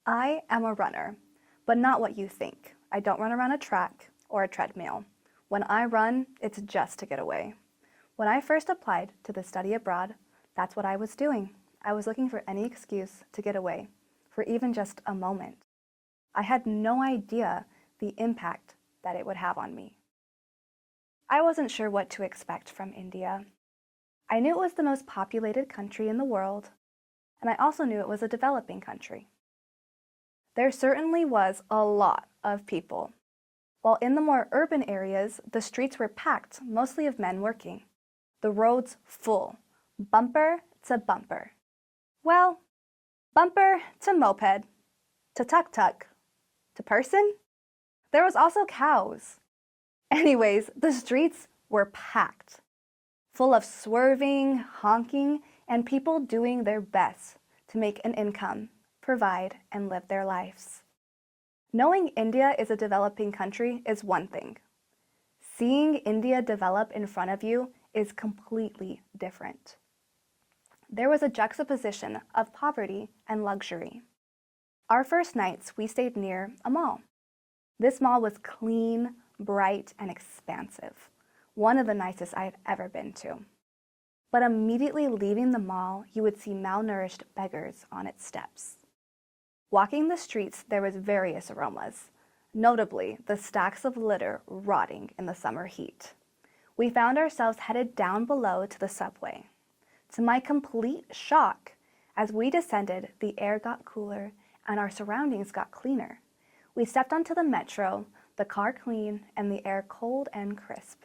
I am a runner, but not what you think. I don't run around a track or a treadmill. When I run, it's just to get away. When I first applied to the study abroad, that's what I was doing. I was looking for any excuse to get away, for even just a moment. I had no idea the impact that it would have on me. I wasn't sure what to expect from India. I knew it was the most populated country in the world, and I also knew it was a developing country. There certainly was a lot of people. While in the more urban areas, the streets were packed, mostly of men working. The roads full, bumper to bumper. Well, bumper to moped, to tuk-tuk, to person. There was also cows. Anyways, the streets were packed, full of swerving, honking, and people doing their best to make an income, provide, and live their lives. Knowing India is a developing country is one thing. Seeing India develop in front of you is completely different. There was a juxtaposition of poverty and luxury. Our first nights, we stayed near a mall. This mall was clean, bright, and expansive. One of the nicest I had ever been to. But immediately leaving the mall, you would see malnourished beggars on its steps. Walking the streets, there was various aromas, notably the stacks of litter rotting in the summer heat. We found ourselves headed down below to the subway. To my complete shock, as we descended, the air got cooler and our surroundings got cleaner. We stepped onto the metro, the car clean, and the air cold and crisp.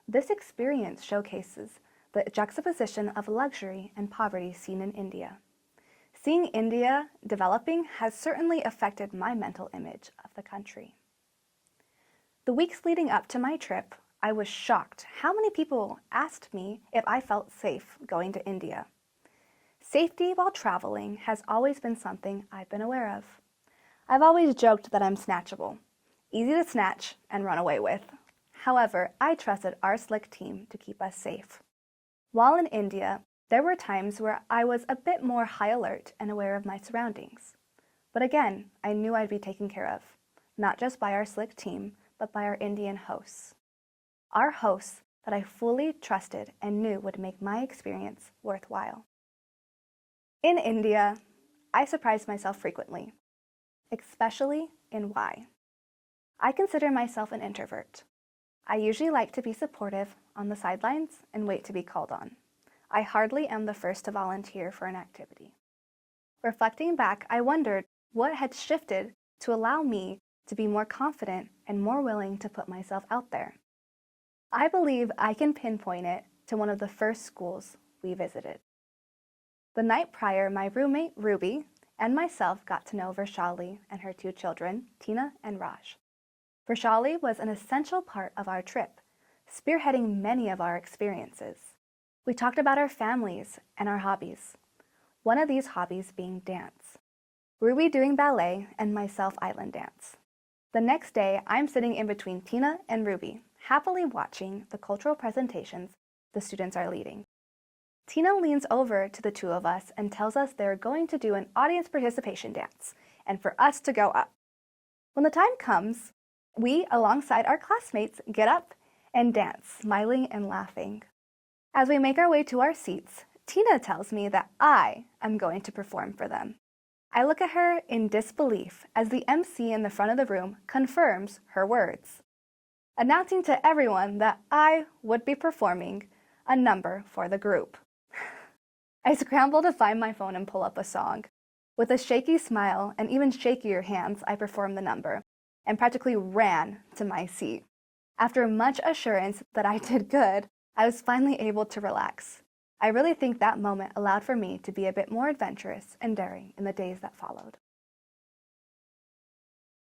This experience showcases the juxtaposition of luxury and poverty seen in India. Seeing India developing has certainly affected my mental image of the country. The weeks leading up to my trip, I was shocked how many people asked me if I felt safe going to India. Safety while traveling has always been something I've been aware of. I've always joked that I'm snatchable, easy to snatch and run away with. However, I trusted our slick team to keep us safe. While in India, there were times where I was a bit more high alert and aware of my surroundings. But again, I knew I'd be taken care of, not just by our slick team, but by our Indian hosts. Our hosts that I fully trusted and knew would make my experience worthwhile. In India, I surprised myself frequently, especially in why. I consider myself an introvert. I usually like to be supportive on the sidelines and wait to be called on. I hardly am the first to volunteer for an activity. Reflecting back, I wondered what had shifted to allow me to be more confident and more willing to put myself out there. I believe I can pinpoint it to one of the first schools we visited. The night prior, my roommate, Ruby, and myself got to know Vaishali and her two children, Tina and Raj. Vaishali was an essential part of our trip, spearheading many of our experiences. We talked about our families and our hobbies, one of these hobbies being dance. Ruby doing ballet and myself island dance. The next day, I'm sitting in between Tina and Ruby, happily watching the cultural presentations the students are leading. Tina leans over to the two of us and tells us they're going to do an audience participation dance and for us to go up. When the time comes, we, alongside our classmates, get up and dance, smiling and laughing. As we make our way to our seats, Tina tells me that I am going to perform for them. I look at her in disbelief as the MC in the front of the room confirms her words, announcing to everyone that I would be performing a number for the group. I scramble to find my phone and pull up a song. With a shaky smile and even shakier hands, I performed the number and practically ran to my seat. After much assurance that I did good, I was finally able to relax. I really think that moment allowed for me to be a bit more adventurous and daring in the days that followed.